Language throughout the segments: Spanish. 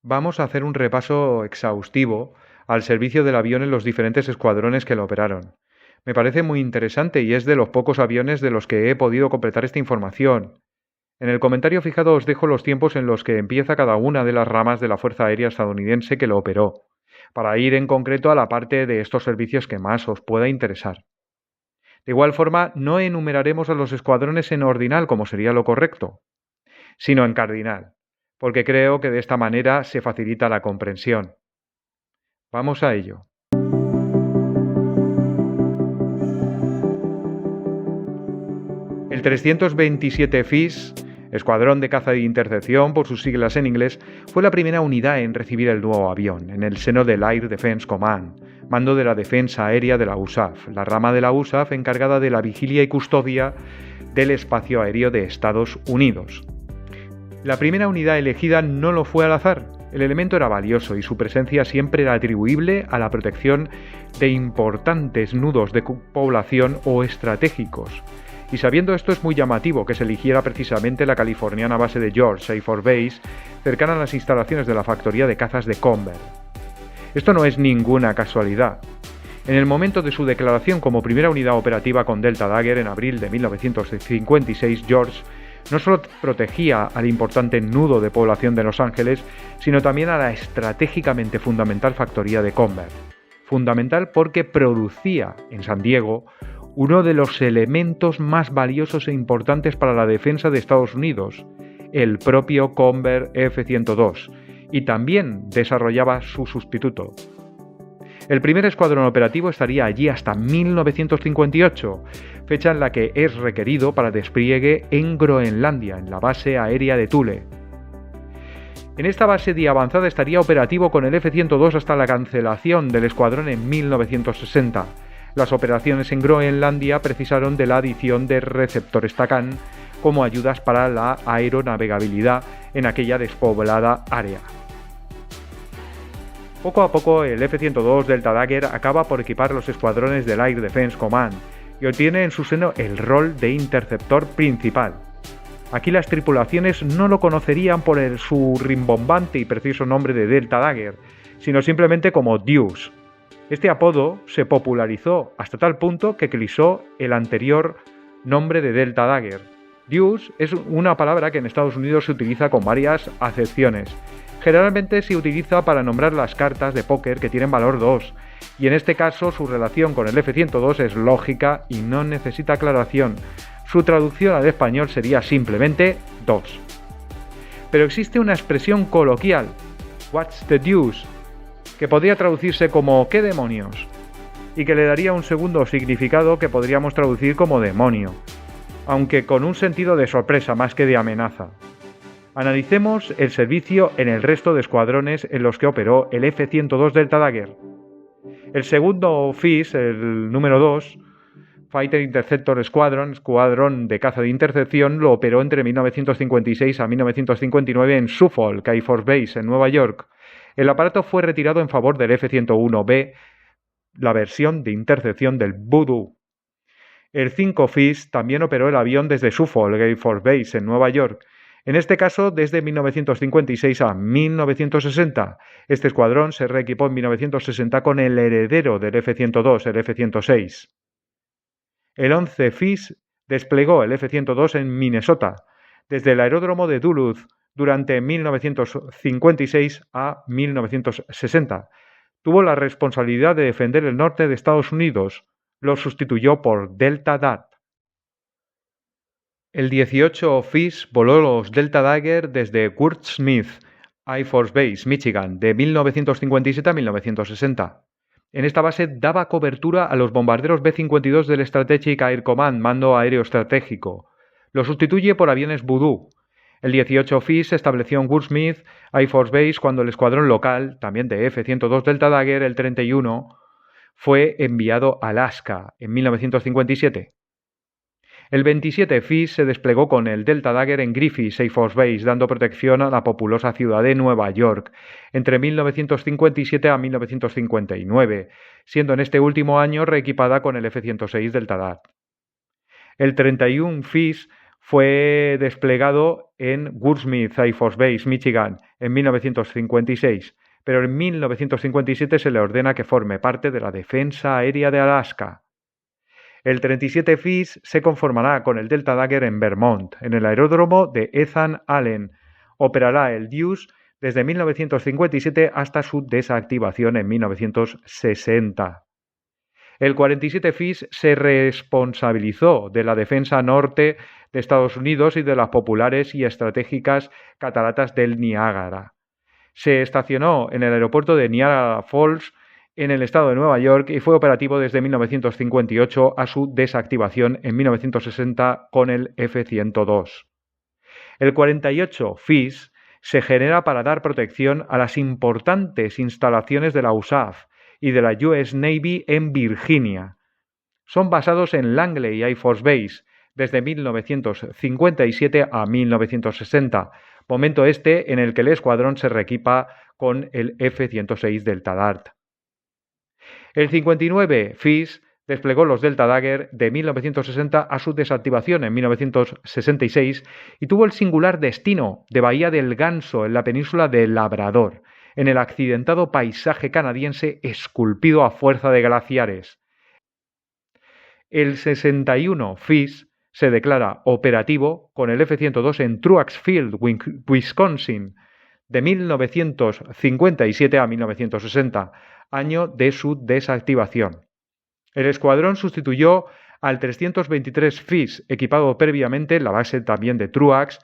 Vamos a hacer un repaso exhaustivo al servicio del avión en los diferentes escuadrones que lo operaron. Me parece muy interesante y es de los pocos aviones de los que he podido completar esta información. En el comentario fijado os dejo los tiempos en los que empieza cada una de las ramas de la Fuerza Aérea estadounidense que lo operó, para ir en concreto a la parte de estos servicios que más os pueda interesar. De igual forma, no enumeraremos a los escuadrones en ordinal como sería lo correcto, sino en cardinal, porque creo que de esta manera se facilita la comprensión. Vamos a ello. El 327 FIS, Escuadrón de Caza de Intercepción por sus siglas en inglés, fue la primera unidad en recibir el nuevo avión, en el seno del Air Defense Command, mando de la defensa aérea de la USAF, la rama de la USAF encargada de la vigilia y custodia del espacio aéreo de Estados Unidos. La primera unidad elegida no lo fue al azar. El elemento era valioso y su presencia siempre era atribuible a la protección de importantes nudos de población o estratégicos. Y sabiendo esto, es muy llamativo que se eligiera precisamente la californiana base de George Air Force Base, cercana a las instalaciones de la factoría de cazas de Conver. Esto no es ninguna casualidad. En el momento de su declaración como primera unidad operativa con Delta Dagger en abril de 1956, George no solo protegía al importante nudo de población de Los Ángeles, sino también a la estratégicamente fundamental factoría de Conver. Fundamental porque producía en San Diego uno de los elementos más valiosos e importantes para la defensa de Estados Unidos, el propio Conver F-102, y también desarrollaba su sustituto. El primer escuadrón operativo estaría allí hasta 1958, fecha en la que es requerido para despliegue en Groenlandia, en la base aérea de Thule. En esta base de avanzada estaría operativo con el F-102 hasta la cancelación del escuadrón en 1960. Las operaciones en Groenlandia precisaron de la adición de receptores TACAN como ayudas para la aeronavegabilidad en aquella despoblada área. Poco a poco el F-102 Delta Dagger acaba por equipar los escuadrones del Air Defense Command y obtiene en su seno el rol de interceptor principal. Aquí las tripulaciones no lo conocerían por su rimbombante y preciso nombre de Delta Dagger, sino simplemente como Deuce. Este apodo se popularizó hasta tal punto que eclipsó el anterior nombre de Delta Dagger. Deuce es una palabra que en Estados Unidos se utiliza con varias acepciones. Generalmente se utiliza para nombrar las cartas de póker que tienen valor 2, y en este caso su relación con el F-102 es lógica y no necesita aclaración. Su traducción al español sería simplemente 2. Pero existe una expresión coloquial, "What's the deuce?", que podría traducirse como "¿qué demonios?", y que le daría un segundo significado que podríamos traducir como demonio, aunque con un sentido de sorpresa más que de amenaza. Analicemos el servicio en el resto de escuadrones en los que operó el F-102 Delta Dagger. El segundo FIS, el número 2, Fighter Interceptor Squadron, escuadrón de caza de intercepción, lo operó entre 1956 a 1959 en Suffolk Air Force Base, en Nueva York. El aparato fue retirado en favor del F-101B, la versión de intercepción del Voodoo. El 5 FIS también operó el avión desde Suffolk Air Force Base, en Nueva York. En este caso, desde 1956 a 1960. Este escuadrón se reequipó en 1960 con el heredero del F-102, el F-106. El 11 FIS desplegó el F-102 en Minnesota, desde el aeródromo de Duluth, durante 1956 a 1960. Tuvo la responsabilidad de defender el norte de Estados Unidos. Lo sustituyó por Delta DAT. El 18 FIS voló los Delta Dagger desde Kurt Smith Air Force Base, Michigan, de 1957 a 1960. En esta base daba cobertura a los bombarderos B-52 del Strategic Air Command, mando aéreo estratégico. Lo sustituye por aviones Voodoo. El 18 FIS se estableció en Woodsmith Air Force Base cuando el escuadrón local, también de F-102 Delta Dagger, el 31, fue enviado a Alaska en 1957. El 27 FIS se desplegó con el Delta Dagger en Griffith Air Force Base, dando protección a la populosa ciudad de Nueva York entre 1957 a 1959, siendo en este último año reequipada con el F-106 Delta DAT. El 31 FIS fue desplegado en Woodsmith Air Force Base, Michigan, en 1956, pero en 1957 se le ordena que forme parte de la Defensa Aérea de Alaska. El 37 FIS se conformará con el Delta Dagger en Vermont, en el aeródromo de Ethan Allen. Operará el Deuce desde 1957 hasta su desactivación en 1960. El 47 FIS se responsabilizó de la defensa norte de Estados Unidos y de las populares y estratégicas cataratas del Niágara. Se estacionó en el aeropuerto de Niagara Falls, en el estado de Nueva York, y fue operativo desde 1958 a su desactivación en 1960 con el F-102. El 48 FIS se genera para dar protección a las importantes instalaciones de la USAF y de la US Navy en Virginia. Son basados en Langley Air Force Base desde 1957 a 1960, momento este en el que el escuadrón se reequipa con el F-106 Delta Dart. El 59 FIS desplegó los Delta Dagger de 1960 a su desactivación en 1966 y tuvo el singular destino de Bahía del Ganso en la península de Labrador, en el accidentado paisaje canadiense esculpido a fuerza de glaciares. El 61 FIS se declara operativo con el F-102 en Truax Field, Wisconsin, de 1957 a 1960, año de su desactivación. El escuadrón sustituyó al 323 FIS, equipado previamente en la base también de Truax,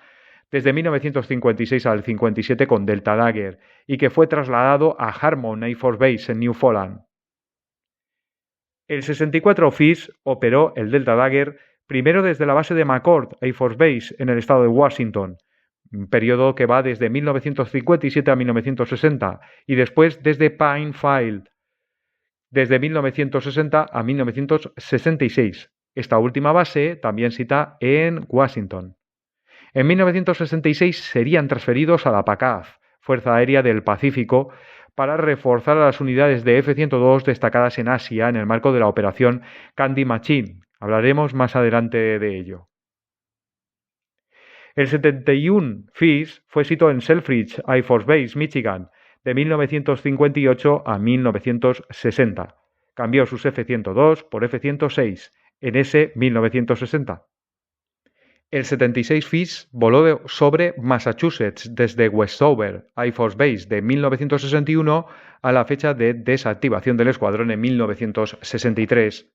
desde 1956 al 57 con Delta Dagger, y que fue trasladado a Harmon Air Force Base en Newfoundland. El 64 FIS operó el Delta Dagger primero desde la base de McCord Air Force Base en el estado de Washington, un periodo que va desde 1957 a 1960, y después desde Pinefield, desde 1960 a 1966. Esta última base también cita en Washington. En 1966 serían transferidos a la PACAF, Fuerza Aérea del Pacífico, para reforzar a las unidades de F-102 destacadas en Asia en el marco de la operación Candy Machine. Hablaremos más adelante de ello. El 71 FIS fue situado en Selfridge Air Force Base, Michigan, de 1958 a 1960. Cambió sus F-102 por F-106 en ese 1960. El 76 FIS voló sobre Massachusetts desde Westover Air Force Base de 1961 a la fecha de desactivación del escuadrón en 1963.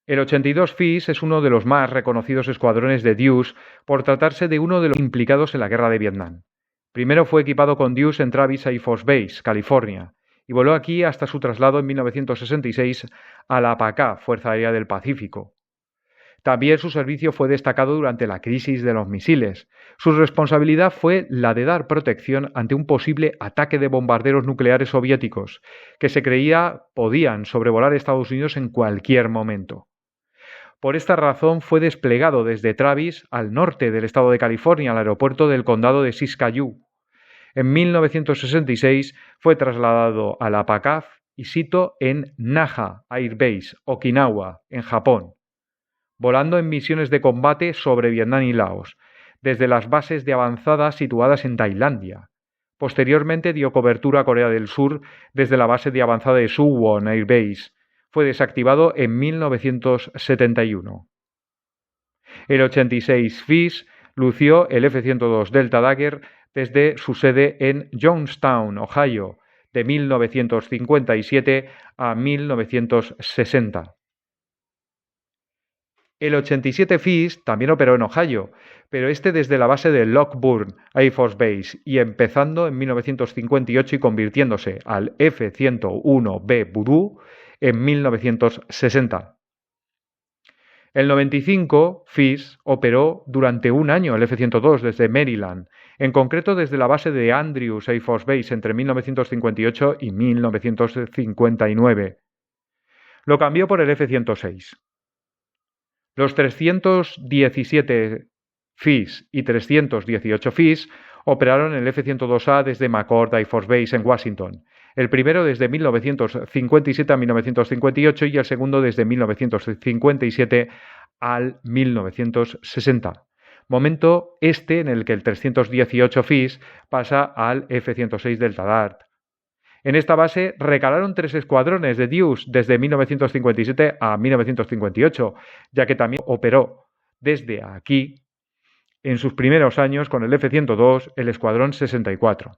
El 82 FIS es uno de los más reconocidos escuadrones de Deuce por tratarse de uno de los implicados en la guerra de Vietnam. Primero fue equipado con Deuce en Travis Air Force Base, California, y voló aquí hasta su traslado en 1966 a la PACA, Fuerza Aérea del Pacífico. También su servicio fue destacado durante la crisis de los misiles. Su responsabilidad fue la de dar protección ante un posible ataque de bombarderos nucleares soviéticos, que se creía podían sobrevolar Estados Unidos en cualquier momento. Por esta razón fue desplegado desde Travis, al norte del estado de California, al aeropuerto del condado de Siskiyou. En 1966 fue trasladado a la PACAF y sito en Naha Air Base, Okinawa, en Japón, volando en misiones de combate sobre Vietnam y Laos, desde las bases de avanzada situadas en Tailandia. Posteriormente dio cobertura a Corea del Sur desde la base de avanzada de Suwon Air Base. Fue desactivado en 1971. El 86 FIS lució el F-102 Delta Dagger desde su sede en Johnstown, Ohio, de 1957 a 1960. El 87 FIS también operó en Ohio, pero este desde la base de Lockburn Air Force Base y empezando en 1958 y convirtiéndose al F-101B Voodoo en 1960. El 95 FIS operó durante un año el F-102 desde Maryland, en concreto desde la base de Andrews Air Force Base entre 1958 y 1959. Lo cambió por el F-106. Los 317 FIS y 318 FIS operaron el F-102A desde McCord Air Force Base en Washington, el primero desde 1957 a 1958 y el segundo desde 1957 al 1960, momento este en el que el 318 FIS pasa al F-106 Delta Dart. En esta base recalaron 3 escuadrones de Deuce desde 1957 a 1958, ya que también operó desde aquí en sus primeros años con el F-102 el Escuadrón 64.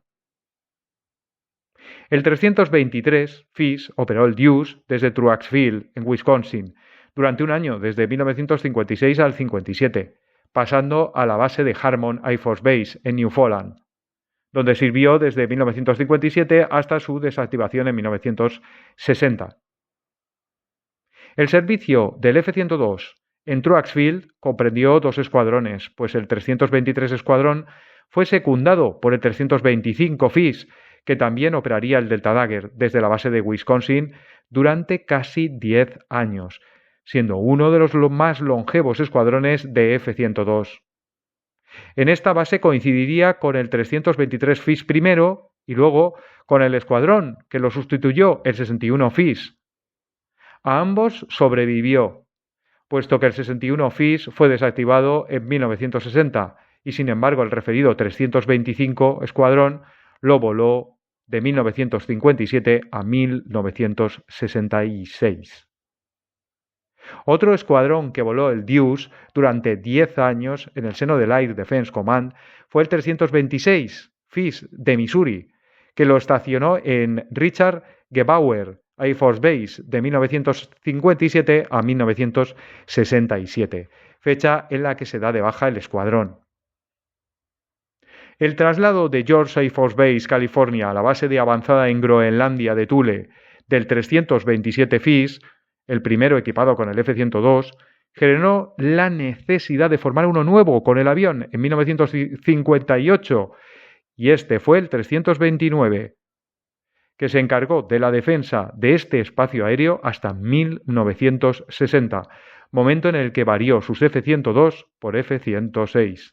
El 323 FIS operó el Deuce desde Truaxville, en Wisconsin, durante un año, desde 1956 al 57, pasando a la base de Harmon Air Force Base, en Newfoundland, donde sirvió desde 1957 hasta su desactivación en 1960. El servicio del F-102 en Truaxville comprendió 2 escuadrones, pues el 323 Escuadrón fue secundado por el 325 FIS, que también operaría el Delta Dagger desde la base de Wisconsin durante casi 10 años, siendo uno de los más longevos escuadrones de F-102. En esta base coincidiría con el 323 FIS primero y luego con el escuadrón que lo sustituyó, el 61 FIS. A ambos sobrevivió, puesto que el 61 FIS fue desactivado en 1960 y sin embargo el referido 325 Escuadrón lo voló de 1957 a 1966. Otro escuadrón que voló el Deuce durante 10 años en el seno del Air Defense Command fue el 326 FIS de Missouri, que lo estacionó en Richard Gebauer Air Force Base de 1957 a 1967, fecha en la que se da de baja el escuadrón. El traslado de George Air Force Base, California, a la base de avanzada en Groenlandia de Thule del 327 FIS, el primero equipado con el F-102, generó la necesidad de formar uno nuevo con el avión en 1958, y este fue el 329, que se encargó de la defensa de este espacio aéreo hasta 1960, momento en el que varió sus F-102 por F-106.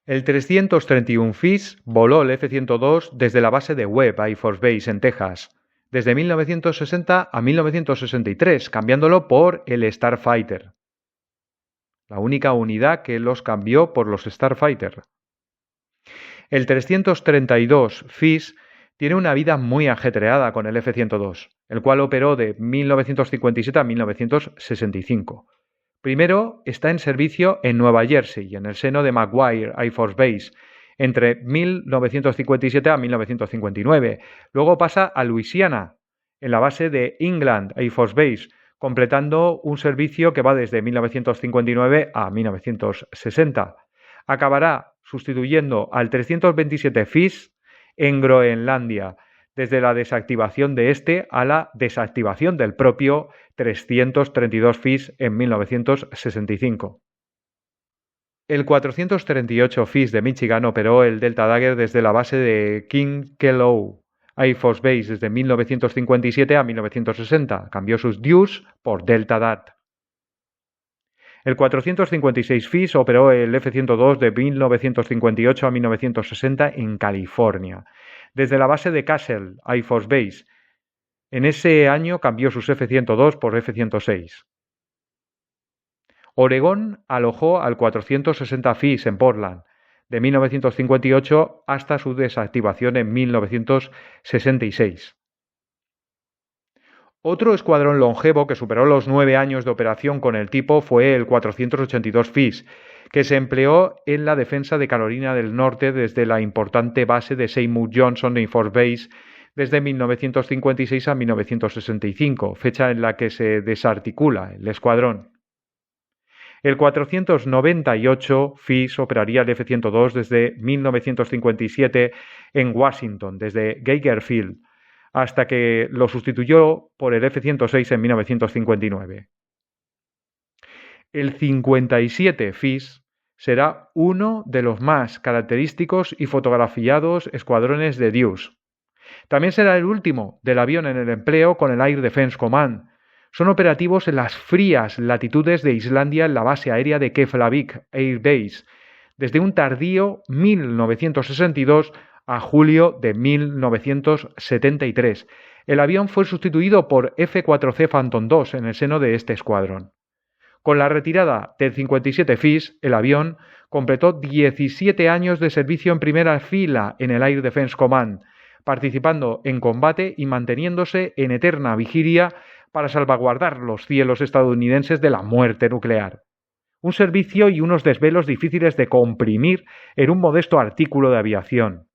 El 331 FIS voló el F-102 desde la base de Webb Air Force Base en Texas, desde 1960 a 1963, cambiándolo por el Starfighter. La única unidad que los cambió por los Starfighter. El 332 FIS tiene una vida muy ajetreada con el F-102, el cual operó de 1957 a 1965. Primero está en servicio en Nueva Jersey, en el seno de McGuire Air Force Base, entre 1957 a 1959. Luego pasa a Luisiana, en la base de England Air Force Base, completando un servicio que va desde 1959 a 1960. Acabará sustituyendo al 327 FIS en Groenlandia, desde la desactivación de este a la desactivación del propio 332 FIS en 1965. El 438 FIS de Michigan operó el Delta Dagger desde la base de King Kelow Air Force Base desde 1957 a 1960. Cambió sus Deuce por Delta Dart. El 456 FIS operó el F-102 de 1958 a 1960 en California, desde la base de Castle Air Force Base. En ese año cambió sus F-102 por F-106. Oregón alojó al 460 FIS en Portland, de 1958 hasta su desactivación en 1966. Otro escuadrón longevo que superó los 9 años de operación con el tipo fue el 482 FIS, que se empleó en la defensa de Carolina del Norte desde la importante base de Seymour Johnson Air Force Base desde 1956 a 1965, fecha en la que se desarticula el escuadrón. El 498 FIS operaría el F-102 desde 1957 en Washington, desde Geiger Field, hasta que lo sustituyó por el F-106 en 1959. El 57 FIS será uno de los más característicos y fotografiados escuadrones de Deuce. También será el último del avión en el empleo con el Air Defense Command. Son operativos en las frías latitudes de Islandia en la base aérea de Keflavik Air Base, desde un tardío 1962 a julio de 1973. El avión fue sustituido por F-4C Phantom II en el seno de este escuadrón. Con la retirada del 57 FIS, el avión completó 17 años de servicio en primera fila en el Air Defense Command, participando en combate y manteniéndose en eterna vigilia para salvaguardar los cielos estadounidenses de la muerte nuclear. Un servicio y unos desvelos difíciles de comprimir en un modesto artículo de aviación.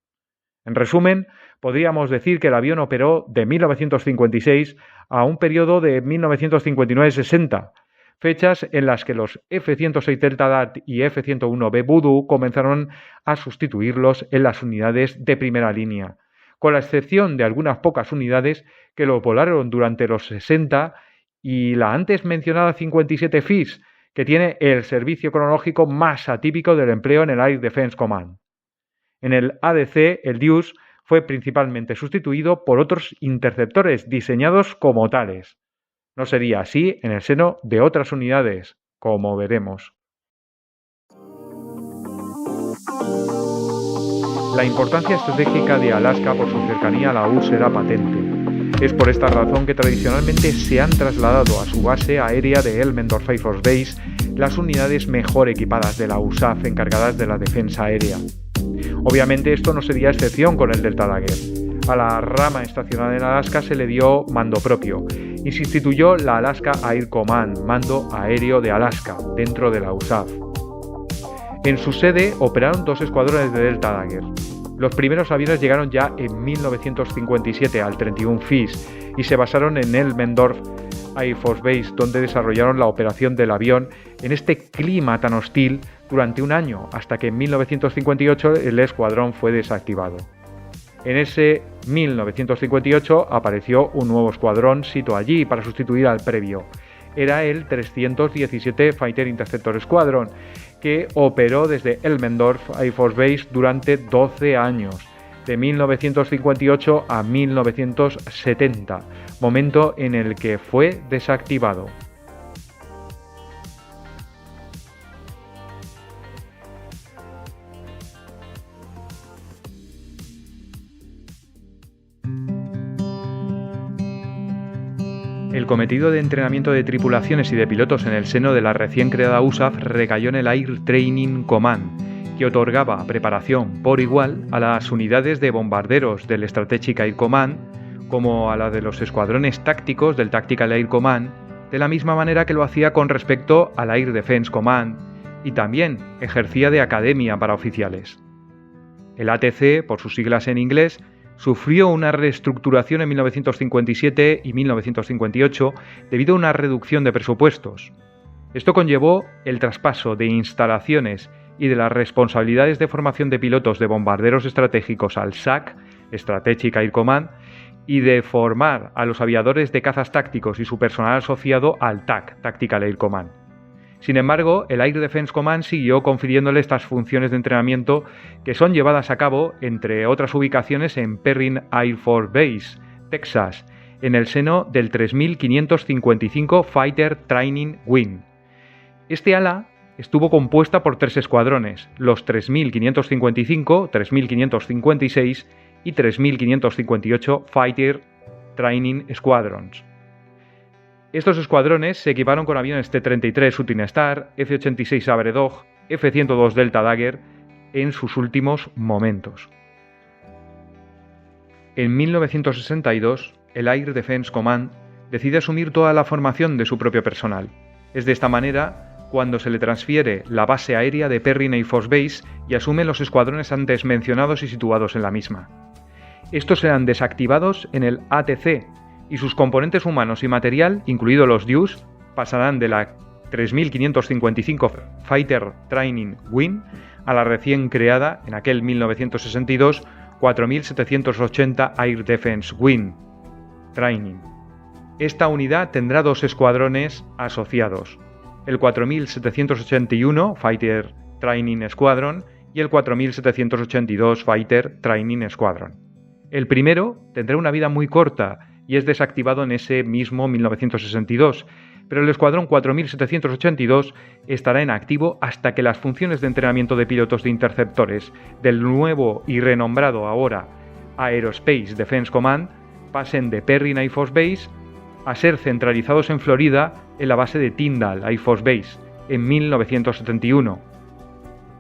En resumen, podríamos decir que el avión operó de 1956 a un periodo de 1959-60, fechas en las que los F-106 Delta Dart y F-101B Voodoo comenzaron a sustituirlos en las unidades de primera línea, con la excepción de algunas pocas unidades que lo volaron durante los 60 y la antes mencionada 57 FIS, que tiene el servicio cronológico más atípico del empleo en el Air Defense Command. En el ADC, el DEUS fue principalmente sustituido por otros interceptores diseñados como tales. No sería así en el seno de otras unidades, como veremos. La importancia estratégica de Alaska por su cercanía a la URSS era patente. Es por esta razón que tradicionalmente se han trasladado a su base aérea de Elmendorf Air Force Base las unidades mejor equipadas de la USAF encargadas de la defensa aérea. Obviamente esto no sería excepción con el Delta Dagger. A la rama estacionada en Alaska se le dio mando propio y se instituyó la Alaska Air Command, mando aéreo de Alaska, dentro de la USAF. En su sede operaron 2 escuadrones de Delta Dagger. Los primeros aviones llegaron ya en 1957 al 31 FIS y se basaron en Elmendorf Air Force Base, donde desarrollaron la operación del avión en este clima tan hostil durante un año, hasta que en 1958 el escuadrón fue desactivado. En ese 1958 apareció un nuevo escuadrón situado allí para sustituir al previo. Era el 317 Fighter Interceptor Squadron, que operó desde Elmendorf Air Force Base durante 12 años, de 1958 a 1970, momento en el que fue desactivado. El cometido de entrenamiento de tripulaciones y de pilotos en el seno de la recién creada USAF recayó en el Air Training Command, que otorgaba preparación por igual a las unidades de bombarderos del Strategic Air Command como a la de los escuadrones tácticos del Tactical Air Command, de la misma manera que lo hacía con respecto al Air Defense Command, y también ejercía de academia para oficiales. El ATC, por sus siglas en inglés, sufrió una reestructuración en 1957 y 1958 debido a una reducción de presupuestos. Esto conllevó el traspaso de instalaciones y de las responsabilidades de formación de pilotos de bombarderos estratégicos al SAC, Strategic Air Command, y de formar a los aviadores de cazas tácticos y su personal asociado al TAC, Tactical Air Command. Sin embargo, el Air Defense Command siguió confiriéndole estas funciones de entrenamiento que son llevadas a cabo, entre otras ubicaciones, en Perrin Air Force Base, Texas, en el seno del 3555 Fighter Training Wing. Este ala estuvo compuesta por 3 escuadrones, los 3555, 3556 y 3558 Fighter Training Squadrons. Estos escuadrones se equiparon con aviones T-33 Shooting Star, F-86 Sabre Dog, F-102 Delta Dagger en sus últimos momentos. En 1962, el Air Defense Command decide asumir toda la formación de su propio personal. Es de esta manera cuando se le transfiere la base aérea de Perrin Air Force Base y asume los escuadrones antes mencionados y situados en la misma. Estos serán desactivados en el ATC, y sus componentes humanos y material, incluidos los DEUS, pasarán de la 3555 Fighter Training Wing a la recién creada, en aquel 1962, 4780 Air Defense Wing Training. Esta unidad tendrá 2 escuadrones asociados, el 4781 Fighter Training Squadron y el 4782 Fighter Training Squadron. El primero tendrá una vida muy corta y es desactivado en ese mismo 1962, pero el Escuadrón 4782 estará en activo hasta que las funciones de entrenamiento de pilotos de interceptores del nuevo y renombrado ahora Aerospace Defense Command pasen de Perrin Air Force Base a ser centralizados en Florida en la base de Tyndall Air Force Base en 1971.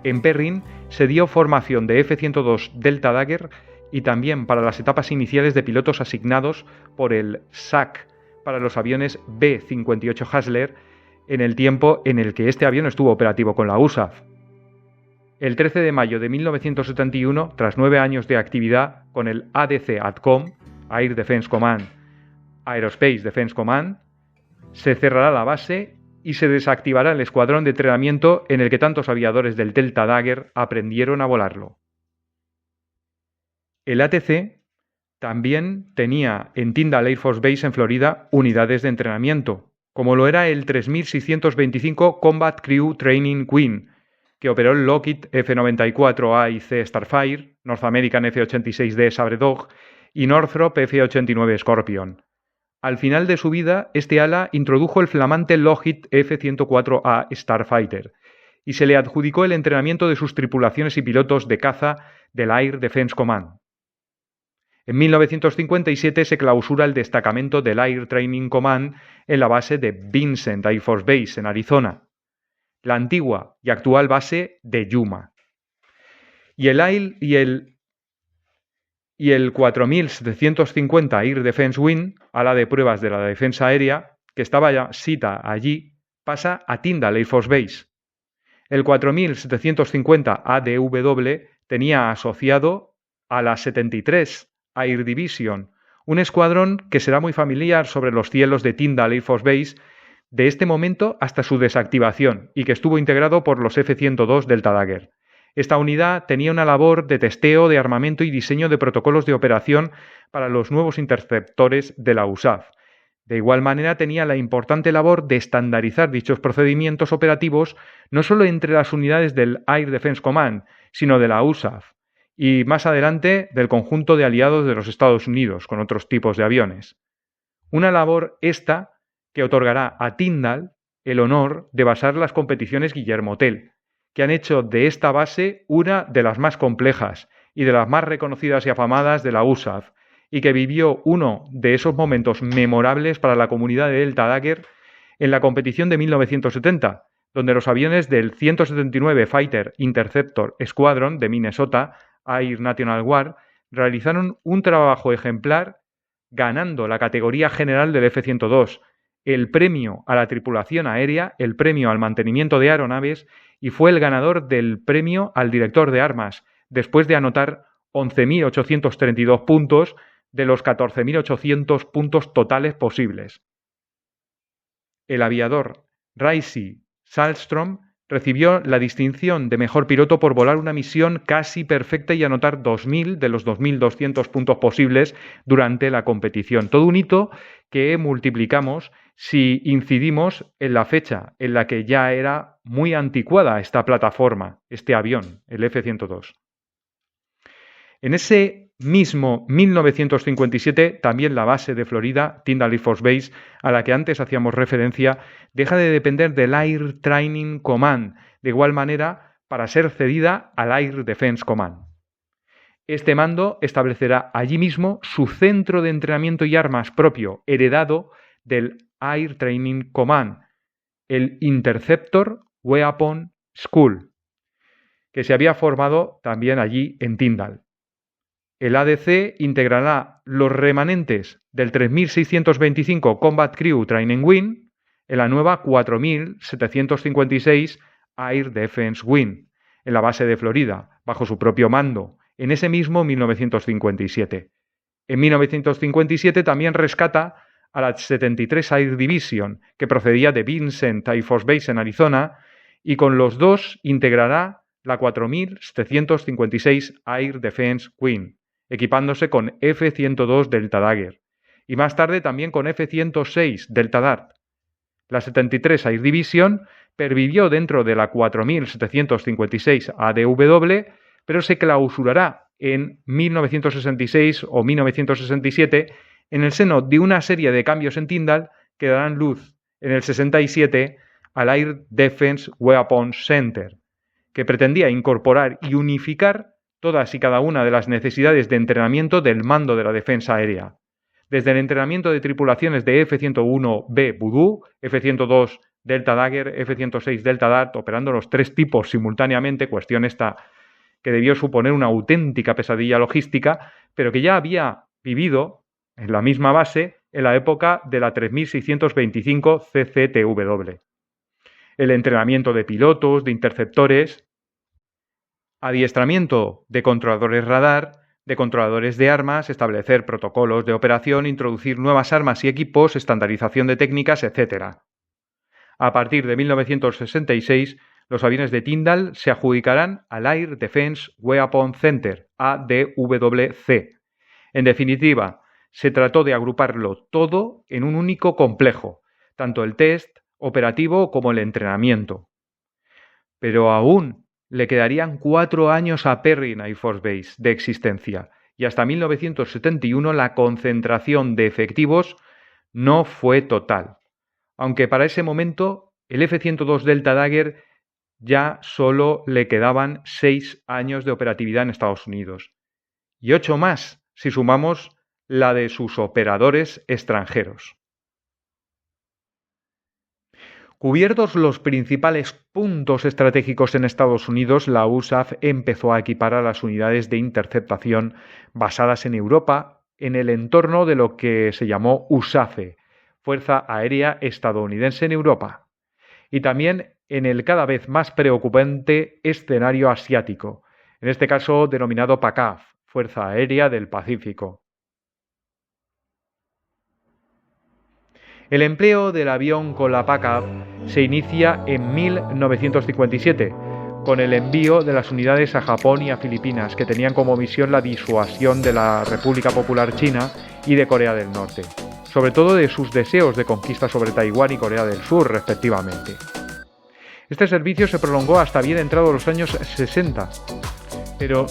En Perrin se dio formación de F-102 Delta Dagger y también para las etapas iniciales de pilotos asignados por el SAC para los aviones B-58 Hustler en el tiempo en el que este avión estuvo operativo con la USAF. El 13 de mayo de 1971, tras 9 años de actividad con el ADC ATCOM, Air Defense Command, Aerospace Defense Command, se cerrará la base y se desactivará el escuadrón de entrenamiento en el que tantos aviadores del Delta Dagger aprendieron a volarlo. El ATC también tenía en Tyndall Air Force Base en Florida unidades de entrenamiento, como lo era el 3625 Combat Crew Training Queen, que operó el Lockheed F-94A y C Starfire, North American F-86D Sabre Dog y Northrop F-89 Scorpion. Al final de su vida, este ala introdujo el flamante Lockheed F-104A Starfighter y se le adjudicó el entrenamiento de sus tripulaciones y pilotos de caza del Air Defense Command. En 1957 se clausura el destacamento del Air Training Command en la base de Vincent Air Force Base en Arizona, la antigua y actual base de Yuma. Y el 4750 Air Defense Wing, ala de pruebas de la defensa aérea, que estaba ya sita allí, pasa a Tyndall Air Force Base. El 4750 ADW tenía asociado a la 73 Air Division, un escuadrón que será muy familiar sobre los cielos de Tyndall Air Force Base de este momento hasta su desactivación y que estuvo integrado por los F-102 Delta Dagger. Esta unidad tenía una labor de testeo de armamento y diseño de protocolos de operación para los nuevos interceptores de la USAF. De igual manera tenía la importante labor de estandarizar dichos procedimientos operativos no solo entre las unidades del Air Defense Command, sino de la USAF, y más adelante del conjunto de aliados de los Estados Unidos con otros tipos de aviones. Una labor esta que otorgará a Tyndall el honor de basar las competiciones Guillermo Tell, que han hecho de esta base una de las más complejas y de las más reconocidas y afamadas de la USAF, y que vivió uno de esos momentos memorables para la comunidad de Delta Dagger en la competición de 1970, donde los aviones del 179 Fighter Interceptor Squadron de Minnesota, Air National Guard, realizaron un trabajo ejemplar ganando la categoría general del F-102, el premio a la tripulación aérea, el premio al mantenimiento de aeronaves y fue el ganador del premio al director de armas, después de anotar 11.832 puntos de los 14.800 puntos totales posibles. El aviador Raisi Saltstrom recibió la distinción de mejor piloto por volar una misión casi perfecta y anotar 2.000 de los 2.200 puntos posibles durante la competición. Todo un hito que multiplicamos si incidimos en la fecha en la que ya era muy anticuada esta plataforma, este avión, el F-102. En ese mismo 1957, también la base de Florida, Tyndall Air Force Base, a la que antes hacíamos referencia, deja de depender del Air Training Command, de igual manera para ser cedida al Air Defense Command. Este mando establecerá allí mismo su centro de entrenamiento y armas propio, heredado del Air Training Command, el Interceptor Weapon School, que se había formado también allí en Tyndall. El ADC integrará los remanentes del 3625 Combat Crew Training Wing en la nueva 4756 Air Defense Wing, en la base de Florida, bajo su propio mando, en ese mismo 1957. En 1957 también rescata a la 73 Air Division, que procedía de Vincent Air Force Base en Arizona, y con los dos integrará la 4756 Air Defense Wing, equipándose con F-102 Delta Dagger, y más tarde también con F-106 Delta Dart. La 73 Air Division pervivió dentro de la 4756 ADW, pero se clausurará en 1966 o 1967 en el seno de una serie de cambios en Tyndall que darán luz en el 67 al Air Defense Weapons Center, que pretendía incorporar y unificar todas y cada una de las necesidades de entrenamiento del mando de la defensa aérea, desde el entrenamiento de tripulaciones de F-101B Voodoo, F-102 Delta Dagger, F-106 Delta Dart, operando los tres tipos simultáneamente, cuestión esta que debió suponer una auténtica pesadilla logística, pero que ya había vivido en la misma base en la época de la 3625 CCTW. El entrenamiento de pilotos, de interceptores, adiestramiento de controladores radar, de controladores de armas, establecer protocolos de operación, introducir nuevas armas y equipos, estandarización de técnicas, etc. A partir de 1966, los aviones de Tyndall se adjudicarán al Air Defense Weapons Center, ADWC. En definitiva, se trató de agruparlo todo en un único complejo, tanto el test operativo como el entrenamiento. Pero aún le quedarían 4 años a Perrin Air Force Base de existencia, y hasta 1971 la concentración de efectivos no fue total, aunque para ese momento el F-102 Delta Dagger ya solo le quedaban 6 años de operatividad en Estados Unidos, y 8 más si sumamos la de sus operadores extranjeros. Cubiertos los principales puntos estratégicos en Estados Unidos, la USAF empezó a equipar a las unidades de interceptación basadas en Europa en el entorno de lo que se llamó USAFE, Fuerza Aérea Estadounidense en Europa, y también en el cada vez más preocupante escenario asiático, en este caso denominado PACAF, Fuerza Aérea del Pacífico. El empleo del avión con la PACAF se inicia en 1957, con el envío de las unidades a Japón y a Filipinas, que tenían como misión la disuasión de la República Popular China y de Corea del Norte, sobre todo de sus deseos de conquista sobre Taiwán y Corea del Sur, respectivamente. Este servicio se prolongó hasta bien entrados los años 60, pero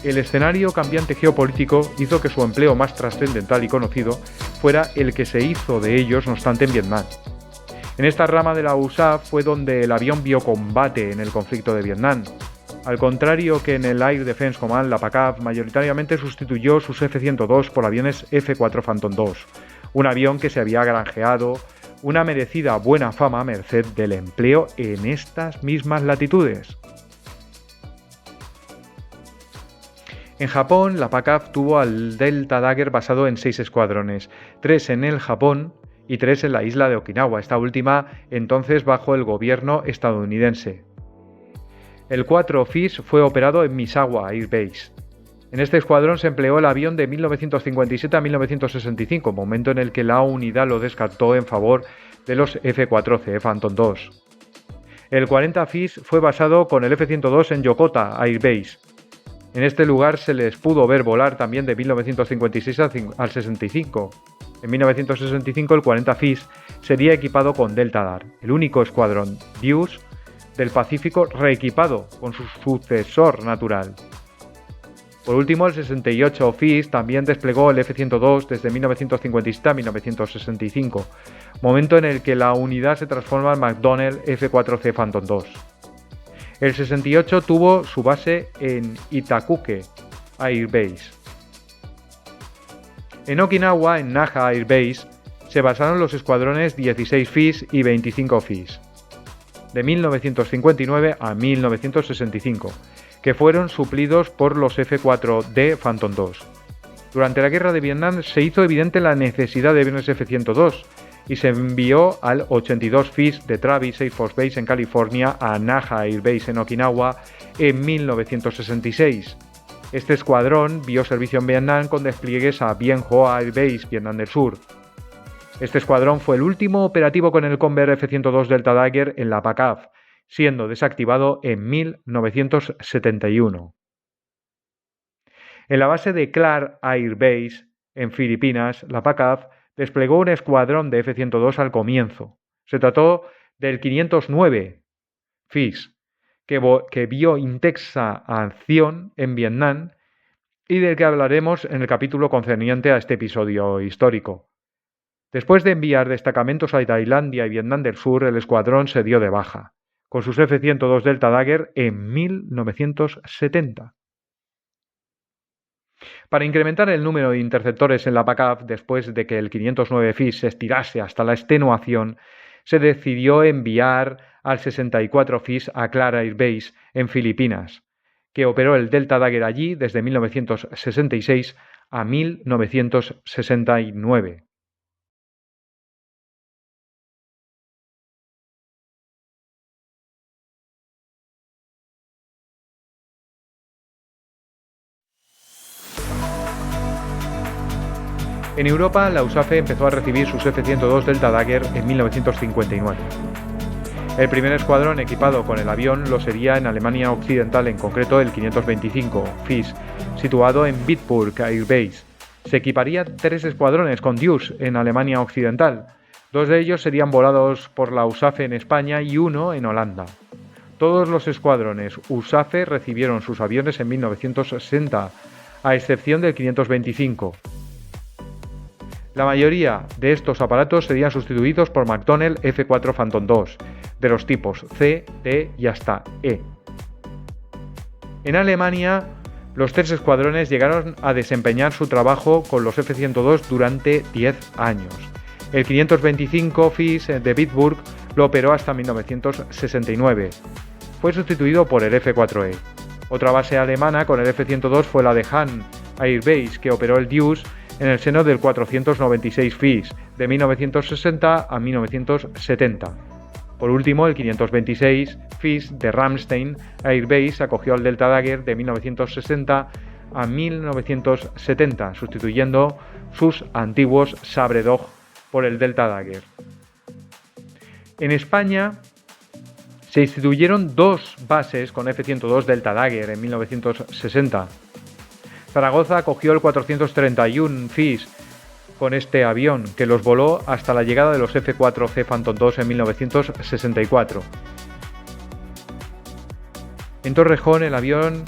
el escenario cambiante geopolítico hizo que su empleo más trascendental y conocido fuera el que se hizo de ellos, no obstante, en Vietnam. En esta rama de la USAF fue donde el avión vio combate en el conflicto de Vietnam. Al contrario que en el Air Defense Command, la PACAF mayoritariamente sustituyó sus F-102 por aviones F-4 Phantom II, un avión que se había granjeado una merecida buena fama a merced del empleo en estas mismas latitudes. En Japón, la PACAF tuvo al Delta Dagger basado en 6 escuadrones, 3 en el Japón y 3 en la isla de Okinawa, esta última entonces bajo el gobierno estadounidense. El 4 FIS fue operado en Misawa Air Base. En este escuadrón se empleó el avión de 1957 a 1965, momento en el que la unidad lo descartó en favor de los F-4C Phantom II. El 40 FIS fue basado con el F-102 en Yokota Air Base. En este lugar se les pudo ver volar también de 1956 al 65. En 1965 el 40 FIS sería equipado con Delta Dart, el único escuadrón Deuce del Pacífico reequipado con su sucesor natural. Por último, el 68 FIS también desplegó el F-102 desde 1957 a 1965, momento en el que la unidad se transforma en McDonnell F-4C Phantom II. El 68 tuvo su base en Itakuke Air Base. En Okinawa, en Naha Air Base, se basaron los escuadrones 16 FIS y 25 FIS, de 1959 a 1965, que fueron suplidos por los F-4D Phantom II. Durante la guerra de Vietnam se hizo evidente la necesidad de aviones F-102, y se envió al 82 FIS de Travis Air Force Base en California a Naha Air Base en Okinawa en 1966. Este escuadrón vio servicio en Vietnam con despliegues a Bien Hoa Air Base, Vietnam del Sur. Este escuadrón fue el último operativo con el Convair F-102 Delta Dagger en la PACAF, siendo desactivado en 1971. En la base de Clark Air Base, en Filipinas, la PACAF desplegó un escuadrón de F-102 al comienzo. Se trató del 509 FIS, que vio intensa acción en Vietnam y del que hablaremos en el capítulo concerniente a este episodio histórico. Después de enviar destacamentos a Tailandia y Vietnam del Sur, el escuadrón se dio de baja, con sus F-102 Delta Dagger en 1970. Para incrementar el número de interceptores en la PACAF, después de que el 509 FIS se estirase hasta la extenuación, se decidió enviar al 64 FIS a Clara Air Base en Filipinas, que operó el Delta Dagger allí desde 1966 a 1969. En Europa, la USAFE empezó a recibir sus F-102 Delta Dagger en 1959. El primer escuadrón equipado con el avión lo sería en Alemania Occidental, en concreto el 525 FIS, situado en Bitburg Air Base. Se equiparía 3 escuadrones con Deuce en Alemania Occidental. 2 de ellos serían volados por la USAFE en España y 1 en Holanda. Todos los escuadrones USAFE recibieron sus aviones en 1960, a excepción del 525. La mayoría de estos aparatos serían sustituidos por McDonnell F-4 Phantom II, de los tipos C, D y hasta E. En Alemania, los 3 escuadrones llegaron a desempeñar su trabajo con los F-102 durante 10 años. El 525 FIS de Bitburg lo operó hasta 1969. Fue sustituido por el F-4E. Otra base alemana con el F-102 fue la de Hahn Air Base, que operó el Deuce en el seno del 496 FIS, de 1960 a 1970. Por último, el 526 FIS de Ramstein Air Base acogió al Delta Dagger de 1960 a 1970, sustituyendo sus antiguos Sabre Dog por el Delta Dagger. En España se instituyeron 2 bases con F-102 Delta Dagger en 1960. Zaragoza acogió el 431 FIS con este avión, que los voló hasta la llegada de los F-4C Phantom II en 1964. En Torrejón, el avión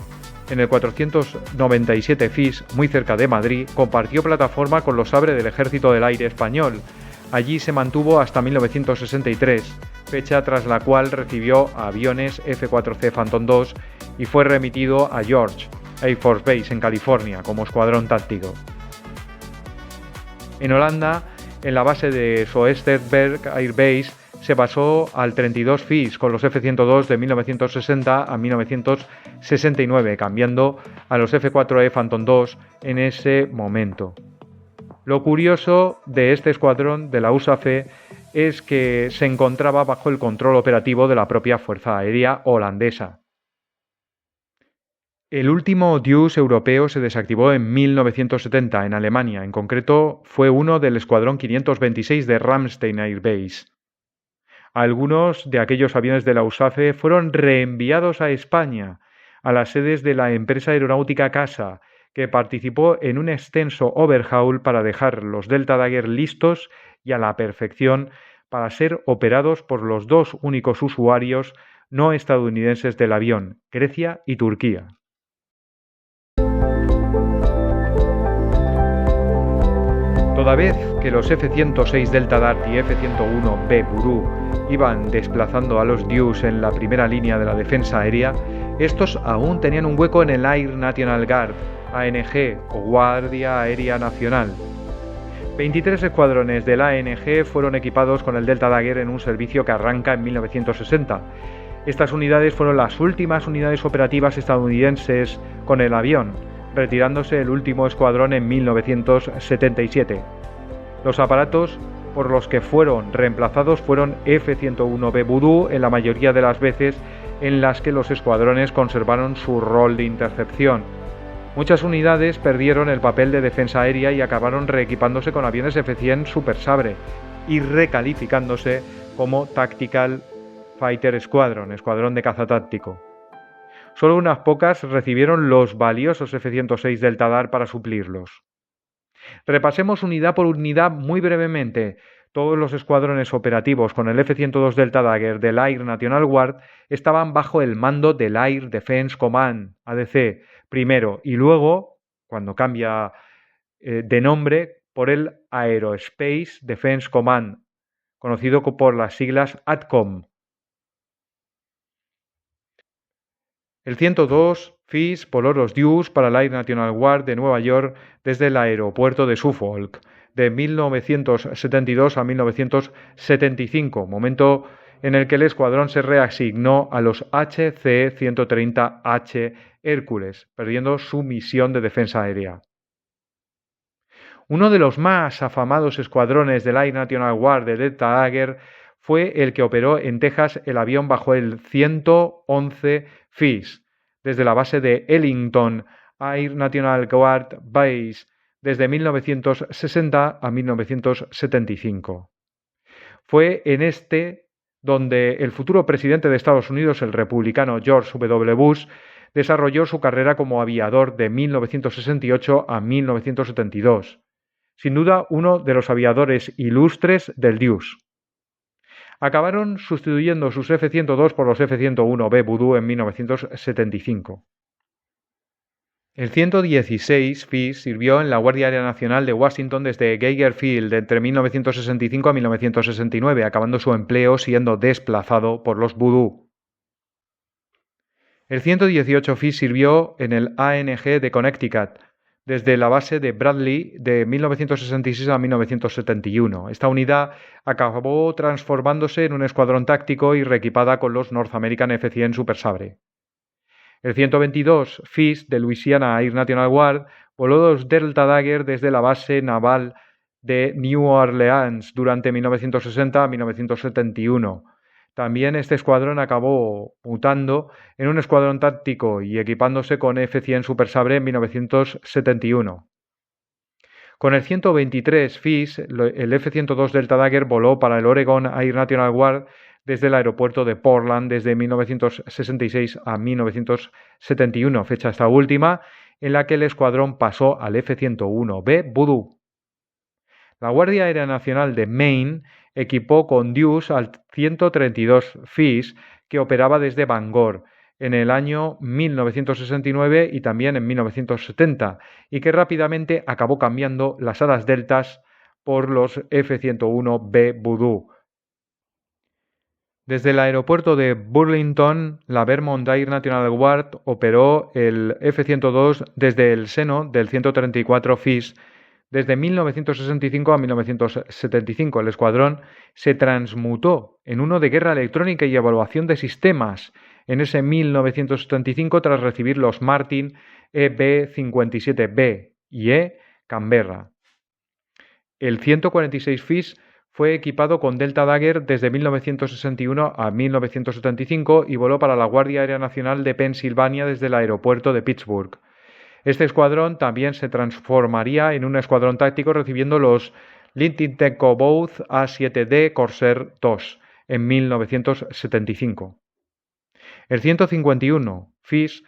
en el 497 FIS, muy cerca de Madrid, compartió plataforma con los Sabre del Ejército del Aire Español. Allí se mantuvo hasta 1963, fecha tras la cual recibió aviones F-4C Phantom II y fue remitido a George Air Force Base en California como escuadrón táctico. En Holanda, en la base de Soesterberg Air Base, se pasó al 32 FIS con los F-102 de 1960 a 1969, cambiando a los F-4E Phantom II en ese momento. Lo curioso de este escuadrón de la USAFE es que se encontraba bajo el control operativo de la propia Fuerza Aérea holandesa. El último Deuce europeo se desactivó en 1970 en Alemania, en concreto fue uno del escuadrón 526 de Ramstein Air Base. Algunos de aquellos aviones de la USAFE fueron reenviados a España, a las sedes de la empresa aeronáutica CASA, que participó en un extenso overhaul para dejar los Delta Dagger listos y a la perfección para ser operados por los 2 únicos usuarios no estadounidenses del avión, Grecia y Turquía. Toda vez que los F-106 Delta Dart y F-101B Buru iban desplazando a los Deuce en la primera línea de la defensa aérea, estos aún tenían un hueco en el Air National Guard, ANG o Guardia Aérea Nacional. 23 escuadrones del ANG fueron equipados con el Delta Dagger en un servicio que arranca en 1960. Estas unidades fueron las últimas unidades operativas estadounidenses con el avión, retirándose el último escuadrón en 1977. Los aparatos por los que fueron reemplazados fueron F-101B Voodoo en la mayoría de las veces en las que los escuadrones conservaron su rol de intercepción. Muchas unidades perdieron el papel de defensa aérea y acabaron reequipándose con aviones F-100 Super Sabre y recalificándose como Tactical Fighter Squadron, escuadrón de caza táctico. Solo unas pocas recibieron los valiosos F-106 Delta Dart para suplirlos. Repasemos unidad por unidad muy brevemente. Todos los escuadrones operativos con el F-102 Delta Dagger del Air National Guard estaban bajo el mando del Air Defense Command, ADC, primero, y luego, cuando cambia de nombre, por el Aerospace Defense Command, conocido por las siglas ATCOM. El 102 FIS voló los Deuce para el Air National Guard de Nueva York desde el aeropuerto de Suffolk de 1972 a 1975, momento en el que el escuadrón se reasignó a los HC-130H Hércules, perdiendo su misión de defensa aérea. Uno de los más afamados escuadrones del Air National Guard de Delta Dagger fue el que operó en Texas el avión bajo el 111 FIS, desde la base de Ellington Air National Guard Base, desde 1960 a 1975. Fue en este donde el futuro presidente de Estados Unidos, el republicano George W. Bush, desarrolló su carrera como aviador de 1968 a 1972. Sin duda, uno de los aviadores ilustres del Deuce. Acabaron sustituyendo sus F-102 por los F-101B Voodoo en 1975. El 116 FIS sirvió en la Guardia Aérea Nacional de Washington desde Geiger Field entre 1965 a 1969, acabando su empleo siendo desplazado por los Voodoo. El 118 FIS sirvió en el ANG de Connecticut, desde la base de Bradley de 1966 a 1971. Esta unidad acabó transformándose en un escuadrón táctico y reequipada con los North American F-100 Super Sabre. El 122 FIS de Louisiana Air National Guard voló los Delta Dagger desde la base naval de New Orleans durante 1960 a 1971. También este escuadrón acabó mutando en un escuadrón táctico y equipándose con F-100 Super Sabre en 1971. Con el 123 FIS, el F-102 Delta Dagger voló para el Oregon Air National Guard desde el aeropuerto de Portland desde 1966 a 1971, fecha esta última, en la que el escuadrón pasó al F-101B Voodoo. La Guardia Aérea Nacional de Maine equipó con Deuce al 132 FIS, que operaba desde Bangor en el año 1969 y también en 1970, y que rápidamente acabó cambiando las alas deltas por los F-101B Voodoo. Desde el aeropuerto de Burlington, la Vermont Air National Guard operó el F-102 desde el seno del 134 FIS. Desde 1965 a 1975 el escuadrón se transmutó en uno de guerra electrónica y evaluación de sistemas en ese 1975 tras recibir los Martin EB-57B y E Canberra. El 146 FIS fue equipado con Delta Dagger desde 1961 a 1975 y voló para la Guardia Aérea Nacional de Pensilvania desde el aeropuerto de Pittsburgh. Este escuadrón también se transformaría en un escuadrón táctico recibiendo los Lintinteco Booth A-7D Corsair II en 1975. El 151 FIS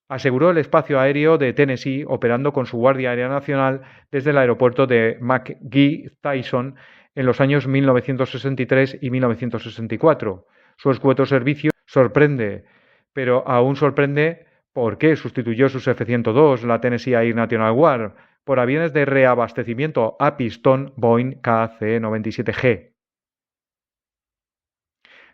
aseguró el espacio aéreo de Tennessee operando con su Guardia Aérea Nacional desde el aeropuerto de McGee-Tyson en los años 1963 y 1964. Su escueto servicio sorprende, pero aún sorprende por qué sustituyó sus F-102, la Tennessee Air National Guard, por aviones de reabastecimiento a pistón Boeing KC-97G.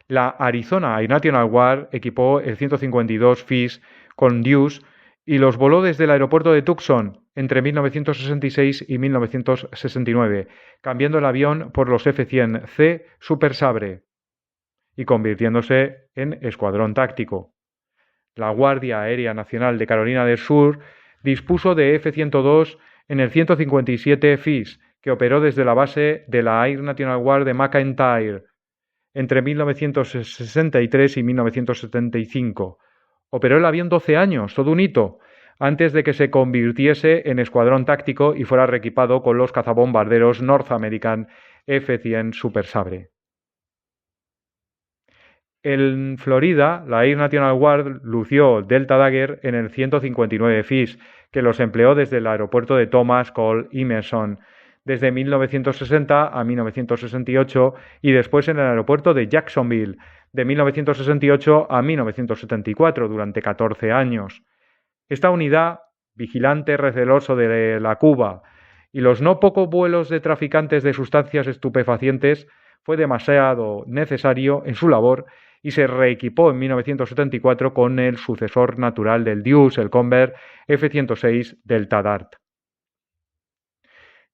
La Arizona Air National Guard equipó el 152 FIS con Deuce y los voló desde el aeropuerto de Tucson entre 1966 y 1969, cambiando el avión por los F-100C Super Sabre y convirtiéndose en escuadrón táctico. La Guardia Aérea Nacional de Carolina del Sur dispuso de F-102 en el 157 FIS, que operó desde la base de la Air National Guard de McIntyre entre 1963 y 1975. Operó el avión 12 años, todo un hito, antes de que se convirtiese en escuadrón táctico y fuera reequipado con los cazabombarderos North American F-100 Super Sabre. En Florida, la Air National Guard lució Delta Dagger en el 159 FIS, que los empleó desde el aeropuerto de Thomas Cole Emerson desde 1960 a 1968 y después en el aeropuerto de Jacksonville de 1968 a 1974 durante 14 años. Esta unidad, vigilante receloso de la Cuba y los no pocos vuelos de traficantes de sustancias estupefacientes fue demasiado necesario en su labor y se reequipó en 1974 con el sucesor natural del Deuce, el Convair F-106 Delta Dart.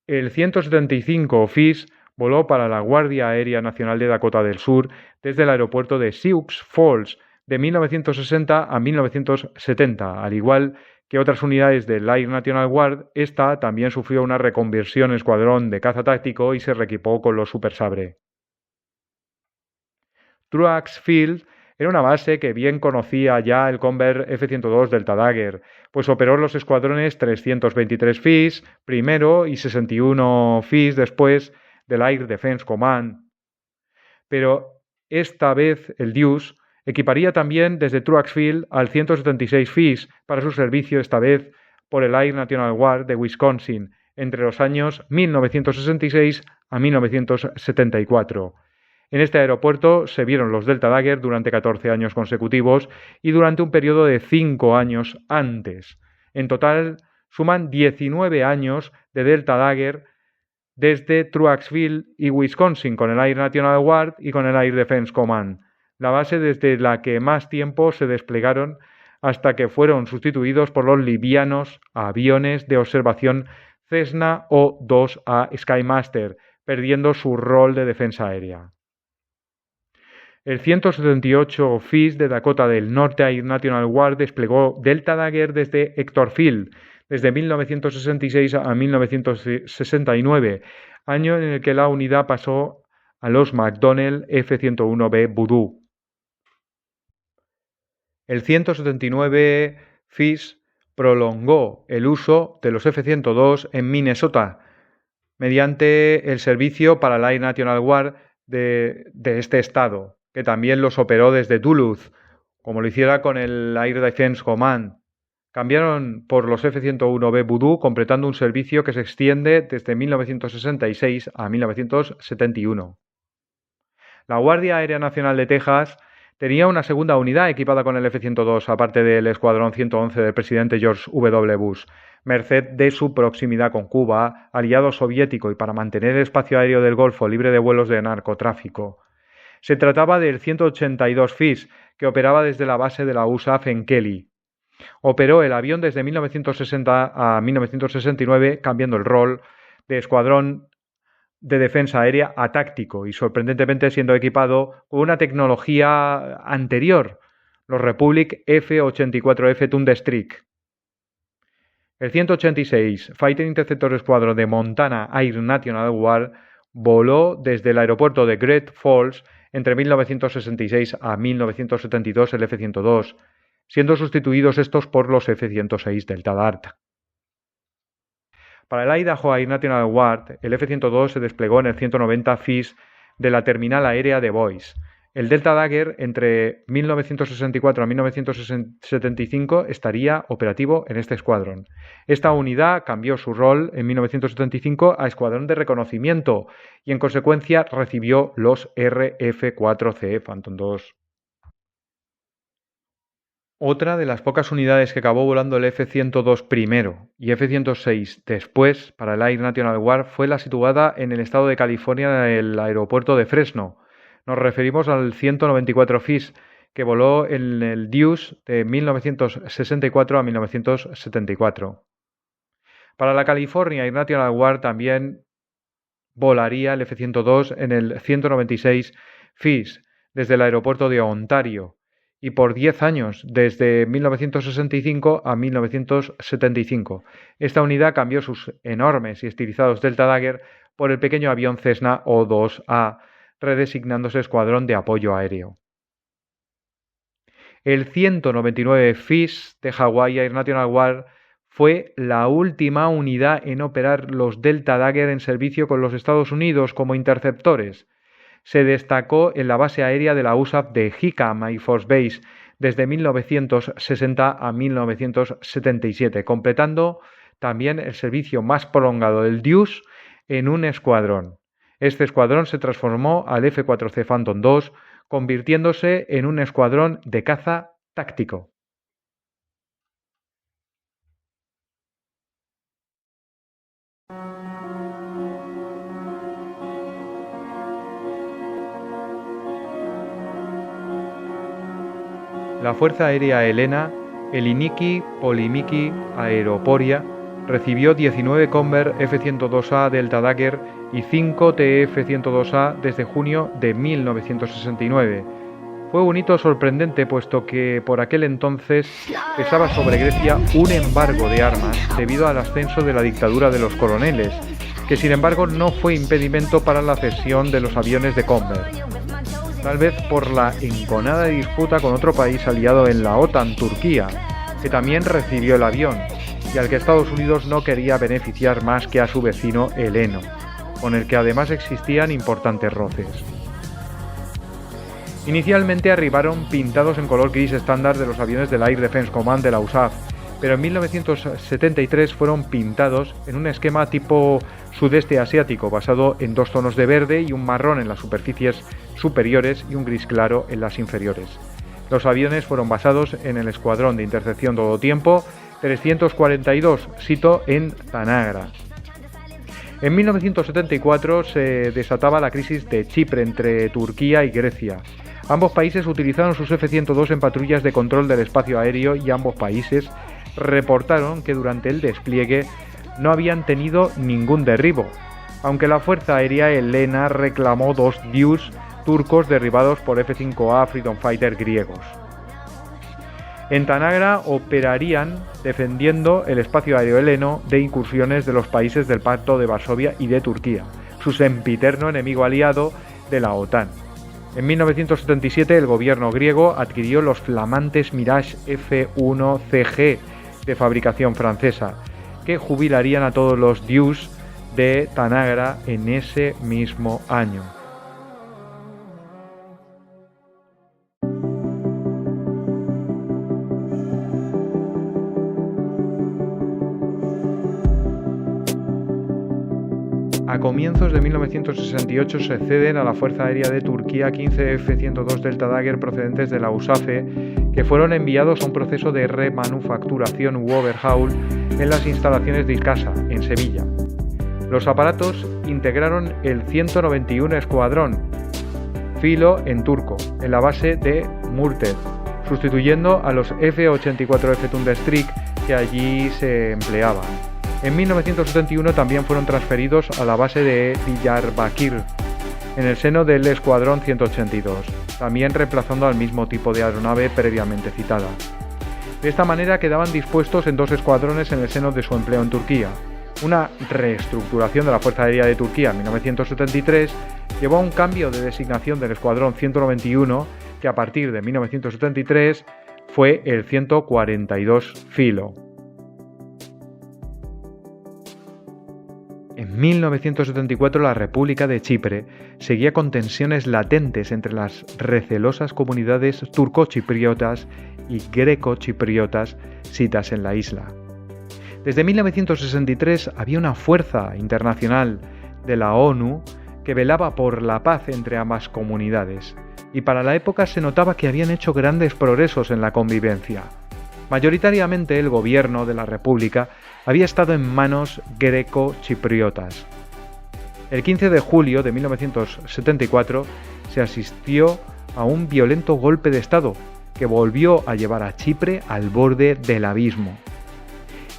El 175 FIS voló para la Guardia Aérea Nacional de Dakota del Sur desde el aeropuerto de Sioux Falls de 1960 a 1970, al igual que otras unidades del Air National Guard. Esta también sufrió una reconversión en escuadrón de caza táctico y se reequipó con los Super Sabre. Truax Field era una base que bien conocía ya el Convair F-102 Delta Dagger, pues operó los escuadrones 323 FIS primero y 61 FIS después del Air Defense Command. Pero esta vez el Deuce equiparía también desde Truax Field al 176 FIS para su servicio esta vez por el Air National Guard de Wisconsin entre los años 1966 a 1974. En este aeropuerto se vieron los Delta Dagger durante 14 años consecutivos y durante un periodo de 5 años antes. En total suman 19 años de Delta Dagger desde Truaxville y Wisconsin con el Air National Guard y con el Air Defense Command, la base desde la que más tiempo se desplegaron hasta que fueron sustituidos por los livianos aviones de observación Cessna O-2A Skymaster, perdiendo su rol de defensa aérea. El 178 FIS de Dakota del Norte Air National Guard desplegó Delta Dagger desde Hector Field, desde 1966 a 1969, año en el que la unidad pasó a los McDonnell F-101B Voodoo. El 179 FIS prolongó el uso de los F-102 en Minnesota mediante el servicio para el Air National Guard de este estado, que también los operó desde Duluth, como lo hiciera con el Air Defense Command. Cambiaron por los F-101B Voodoo, completando un servicio que se extiende desde 1966 a 1971. La Guardia Aérea Nacional de Texas tenía una segunda unidad equipada con el F-102, aparte del Escuadrón 111 del presidente George W. Bush, merced de su proximidad con Cuba, aliado soviético, y para mantener el espacio aéreo del Golfo libre de vuelos de narcotráfico. Se trataba del 182 FIS, que operaba desde la base de la USAF en Kelly. Operó el avión desde 1960 a 1969, cambiando el rol de escuadrón de defensa aérea a táctico y sorprendentemente siendo equipado con una tecnología anterior, los Republic F-84F Thunderstreak. El 186 Fighter Interceptor Squadron de Montana Air National Guard voló desde el aeropuerto de Great Falls entre 1966 a 1972 el F-102, siendo sustituidos estos por los F-106 Delta Dart. Para el Idaho Air National Guard, el F-102 se desplegó en el 190 FIS de la terminal aérea de Boise. El Delta Dagger entre 1964 a 1975 estaría operativo en este escuadrón. Esta unidad cambió su rol en 1975 a escuadrón de reconocimiento y en consecuencia recibió los RF-4C Phantom II. Otra de las pocas unidades que acabó volando el F-102 primero y F-106 después para el Air National Guard fue la situada en el estado de California en el aeropuerto de Fresno. Nos referimos al 194 FIS, que voló en el Deuce de 1964 a 1974. Para la California Air National Guard también volaría el F-102 en el 196 FIS desde el aeropuerto de Ontario, y por 10 años, desde 1965 a 1975. Esta unidad cambió sus enormes y estilizados Delta Dagger por el pequeño avión Cessna O-2A, redesignándose Escuadrón de Apoyo Aéreo. El 199 FIS de Hawaii Air National Guard fue la última unidad en operar los Delta Dagger en servicio con los Estados Unidos como interceptores. Se destacó en la base aérea de la USAF de Hickam Air Force Base desde 1960 a 1977, completando también el servicio más prolongado del Deuce en un escuadrón. Este escuadrón se transformó al F-4C Phantom II, convirtiéndose en un escuadrón de caza táctico. La Fuerza Aérea Helena, Heliniki Polimiki Aeroporia, recibió 19 Convair F-102A Delta Dagger y 5 TF-102A desde junio de 1969. Fue un hito sorprendente puesto que por aquel entonces pesaba sobre Grecia un embargo de armas debido al ascenso de la dictadura de los coroneles, que sin embargo no fue impedimento para la cesión de los aviones de Convair. Tal vez por la enconada disputa con otro país aliado en la OTAN, Turquía, que también recibió el avión, y al que Estados Unidos no quería beneficiar más que a su vecino heleno, con el que además existían importantes roces. Inicialmente arribaron pintados en color gris estándar de los aviones del Air Defense Command de la USAF, pero en 1973 fueron pintados en un esquema tipo sudeste asiático, basado en 2 tonos de verde y un marrón en las superficies superiores y un gris claro en las inferiores. Los aviones fueron basados en el Escuadrón de Intercepción Todo Tiempo 342, sito en Tanagra. En 1974 se desataba la crisis de Chipre entre Turquía y Grecia. Ambos países utilizaron sus F-102 en patrullas de control del espacio aéreo y ambos países reportaron que durante el despliegue no habían tenido ningún derribo, aunque la Fuerza Aérea Helena reclamó 2 DIUs turcos derribados por F-5A Freedom Fighter griegos. En Tanagra operarían defendiendo el espacio aéreo heleno de incursiones de los países del Pacto de Varsovia y de Turquía, su sempiterno enemigo aliado de la OTAN. En 1977 el gobierno griego adquirió los flamantes Mirage F-1CG de fabricación francesa, que jubilarían a todos los DIUs de Tanagra en ese mismo año. A comienzos de 1968 se ceden a la Fuerza Aérea de Turquía 15 F-102 Delta Dagger procedentes de la USAFE, que fueron enviados a un proceso de remanufacturación u overhaul en las instalaciones de Iskasa, en Sevilla. Los aparatos integraron el 191 Escuadrón Filo en turco, en la base de Murted, sustituyendo a los F-84F Thunderstreak que allí se empleaban. En 1971 también fueron transferidos a la base de Diyarbakir, en el seno del Escuadrón 182, también reemplazando al mismo tipo de aeronave previamente citada. De esta manera quedaban dispuestos en 2 escuadrones en el seno de su empleo en Turquía. Una reestructuración de la Fuerza Aérea de Turquía en 1973 llevó a un cambio de designación del Escuadrón 191, que a partir de 1973 fue el 142 Filo. En 1974 la República de Chipre seguía con tensiones latentes entre las recelosas comunidades turcochipriotas y grecochipriotas sitas en la isla. Desde 1963 había una fuerza internacional de la ONU que velaba por la paz entre ambas comunidades, y para la época se notaba que habían hecho grandes progresos en la convivencia. Mayoritariamente el gobierno de la República había estado en manos greco-chipriotas. El 15 de julio de 1974 se asistió a un violento golpe de Estado que volvió a llevar a Chipre al borde del abismo.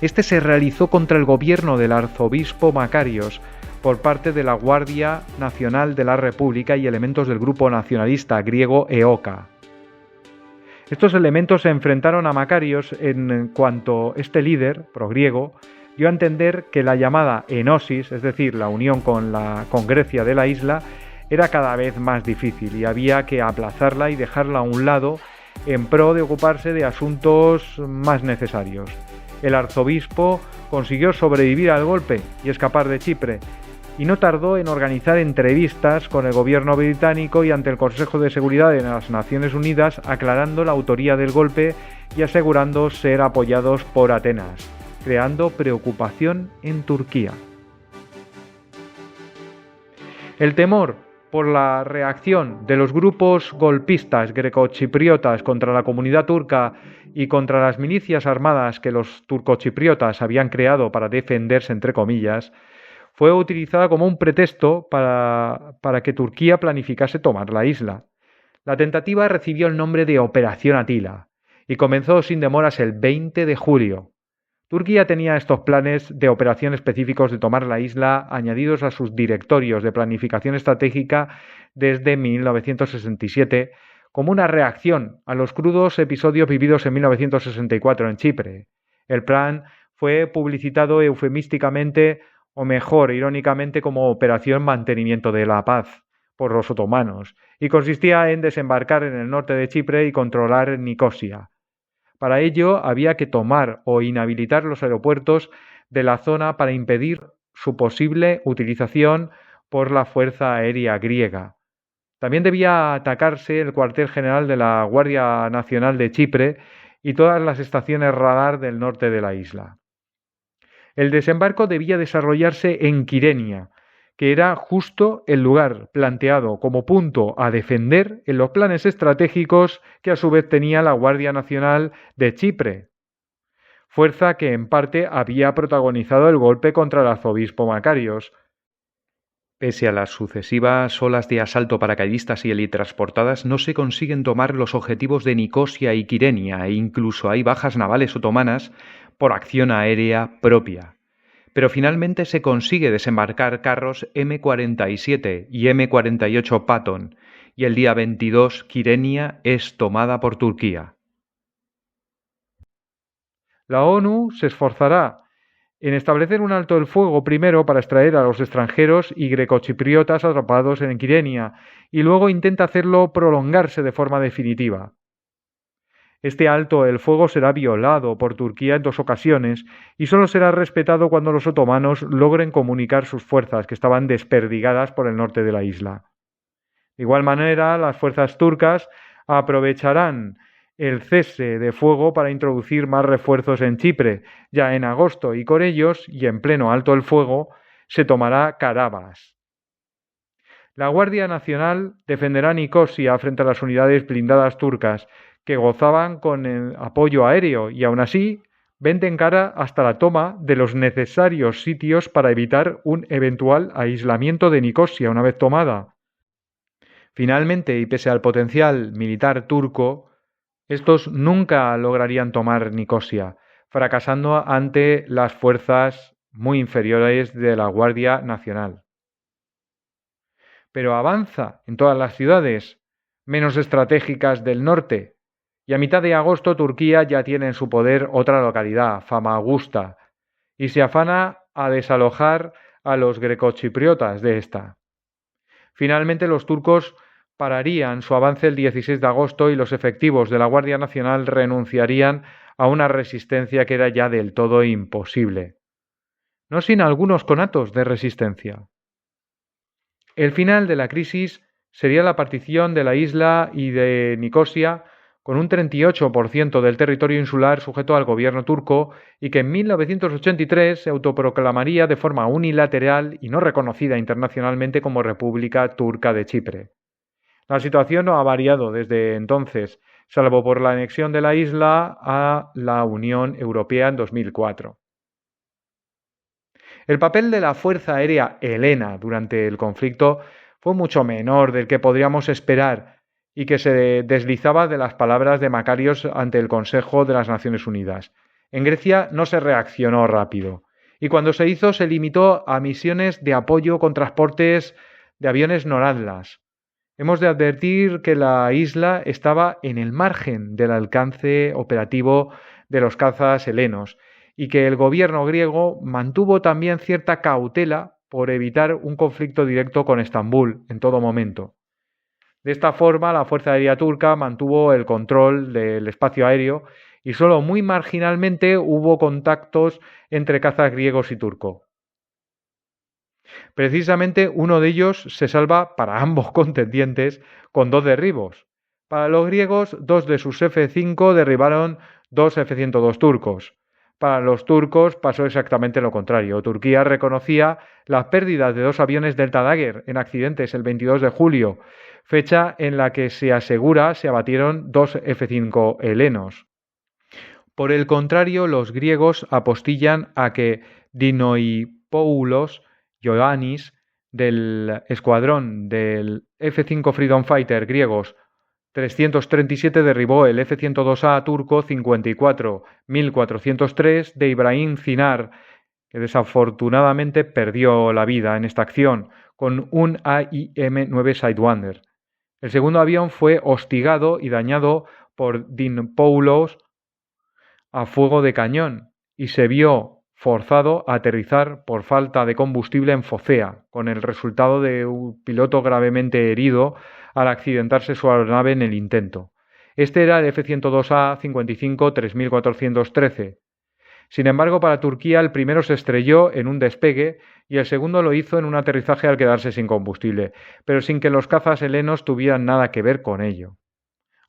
Este se realizó contra el gobierno del arzobispo Makarios por parte de la Guardia Nacional de la República y elementos del grupo nacionalista griego EOKA. Estos elementos se enfrentaron a Makarios en cuanto este líder, progriego, dio a entender que la llamada enosis, es decir, la unión con Grecia de la isla, era cada vez más difícil y había que aplazarla y dejarla a un lado en pro de ocuparse de asuntos más necesarios. El arzobispo consiguió sobrevivir al golpe y escapar de Chipre, y no tardó en organizar entrevistas con el gobierno británico y ante el Consejo de Seguridad de las Naciones Unidas, aclarando la autoría del golpe y asegurando ser apoyados por Atenas, creando preocupación en Turquía. El temor por la reacción de los grupos golpistas grecochipriotas contra la comunidad turca y contra las milicias armadas que los turcochipriotas habían creado para defenderse, entre comillas, fue utilizada como un pretexto para que Turquía planificase tomar la isla. La tentativa recibió el nombre de Operación Atila y comenzó sin demoras el 20 de julio. Turquía tenía estos planes de operación específicos de tomar la isla añadidos a sus directorios de planificación estratégica desde 1967 como una reacción a los crudos episodios vividos en 1964 en Chipre. El plan fue publicitado eufemísticamente, o mejor, irónicamente, como Operación Mantenimiento de la Paz por los otomanos, y consistía en desembarcar en el norte de Chipre y controlar Nicosia. Para ello había que tomar o inhabilitar los aeropuertos de la zona para impedir su posible utilización por la Fuerza Aérea griega. También debía atacarse el cuartel general de la Guardia Nacional de Chipre y todas las estaciones radar del norte de la isla. El desembarco debía desarrollarse en Kyrenia, que era justo el lugar planteado como punto a defender en los planes estratégicos que a su vez tenía la Guardia Nacional de Chipre, fuerza que en parte había protagonizado el golpe contra el arzobispo Macarios. Pese a las sucesivas olas de asalto paracaidistas y helitransportadas, no se consiguen tomar los objetivos de Nicosia y Kyrenia e incluso hay bajas navales otomanas por acción aérea propia. Pero finalmente se consigue desembarcar carros M-47 y M-48 Patton y el día 22 Kyrenia es tomada por Turquía. La ONU se esforzará en establecer un alto el fuego primero para extraer a los extranjeros y grecochipriotas atrapados en Kyrenia y luego intenta hacerlo prolongarse de forma definitiva. Este alto el fuego será violado por Turquía en 2 ocasiones y solo será respetado cuando los otomanos logren comunicar sus fuerzas que estaban desperdigadas por el norte de la isla. De igual manera, las fuerzas turcas aprovecharán el cese de fuego para introducir más refuerzos en Chipre, ya en agosto, y con ellos, y en pleno alto el fuego, se tomará Carabas. La Guardia Nacional defenderá Nicosia frente a las unidades blindadas turcas, que gozaban con el apoyo aéreo y aún así venden cara hasta la toma de los necesarios sitios para evitar un eventual aislamiento de Nicosia una vez tomada. Finalmente, y pese al potencial militar turco, estos nunca lograrían tomar Nicosia, fracasando ante las fuerzas muy inferiores de la Guardia Nacional. Pero avanza en todas las ciudades menos estratégicas del norte, y a mitad de agosto Turquía ya tiene en su poder otra localidad, Famagusta, y se afana a desalojar a los grecochipriotas de esta. Finalmente los turcos pararían su avance el 16 de agosto y los efectivos de la Guardia Nacional renunciarían a una resistencia que era ya del todo imposible, no sin algunos conatos de resistencia. El final de la crisis sería la partición de la isla y de Nicosia con un 38% del territorio insular sujeto al gobierno turco y que en 1983 se autoproclamaría de forma unilateral y no reconocida internacionalmente como República Turca de Chipre. La situación no ha variado desde entonces, salvo por la anexión de la isla a la Unión Europea en 2004. El papel de la Fuerza Aérea helena durante el conflicto fue mucho menor del que podríamos esperar y que se deslizaba de las palabras de Macarios ante el Consejo de las Naciones Unidas. En Grecia no se reaccionó rápido, y cuando se hizo se limitó a misiones de apoyo con transportes de aviones Noratlas. Hemos de advertir que la isla estaba en el margen del alcance operativo de los cazas helenos, y que el gobierno griego mantuvo también cierta cautela por evitar un conflicto directo con Estambul en todo momento. De esta forma, la Fuerza Aérea Turca mantuvo el control del espacio aéreo y solo muy marginalmente hubo contactos entre cazas griegos y turcos. Precisamente uno de ellos se salva para ambos contendientes con 2 derribos. Para los griegos, 2 de sus F-5 derribaron 2 F-102 turcos. Para los turcos pasó exactamente lo contrario. Turquía reconocía las pérdidas de 2 aviones Delta Dagger en accidentes el 22 de julio, fecha en la que se asegura se abatieron 2 F-5 helenos. Por el contrario, los griegos apostillan a que Dinoipoulos Ioannis del escuadrón del F-5 Freedom Fighter griegos 337 derribó el F-102A turco 54-1403 de Ibrahim Zinar, que desafortunadamente perdió la vida en esta acción, con un AIM-9 Sidewinder. El segundo avión fue hostigado y dañado por Dinopoulos a fuego de cañón y se vio forzado a aterrizar por falta de combustible en Focea, con el resultado de un piloto gravemente herido al accidentarse su aeronave en el intento. Este era el F-102A 55-3413. Sin embargo, para Turquía el primero se estrelló en un despegue y el segundo lo hizo en un aterrizaje al quedarse sin combustible, pero sin que los cazas helenos tuvieran nada que ver con ello.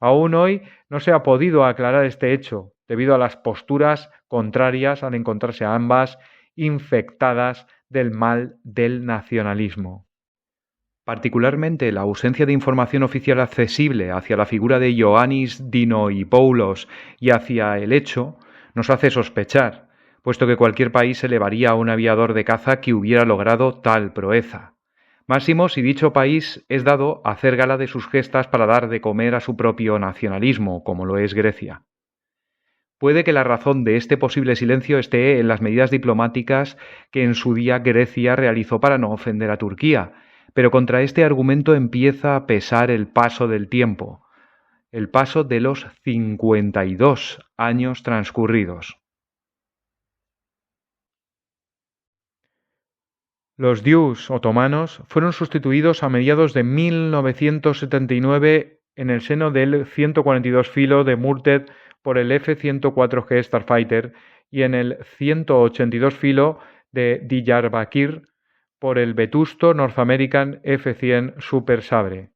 Aún hoy no se ha podido aclarar este hecho, debido a las posturas contrarias al encontrarse ambas infectadas del mal del nacionalismo. Particularmente la ausencia de información oficial accesible hacia la figura de Ioannis Dinopoulos y hacia el hecho nos hace sospechar, puesto que cualquier país elevaría a un aviador de caza que hubiera logrado tal proeza. Máximo si dicho país es dado a hacer gala de sus gestas para dar de comer a su propio nacionalismo, como lo es Grecia. Puede que la razón de este posible silencio esté en las medidas diplomáticas que en su día Grecia realizó para no ofender a Turquía, pero contra este argumento empieza a pesar el paso del tiempo, el paso de los 52 años transcurridos. Los dius otomanos fueron sustituidos a mediados de 1979 en el seno del 142 filo de Murted por el F-104G Starfighter y en el 182 filo de Diyarbakir por el vetusto North American F-100 Super Sabre.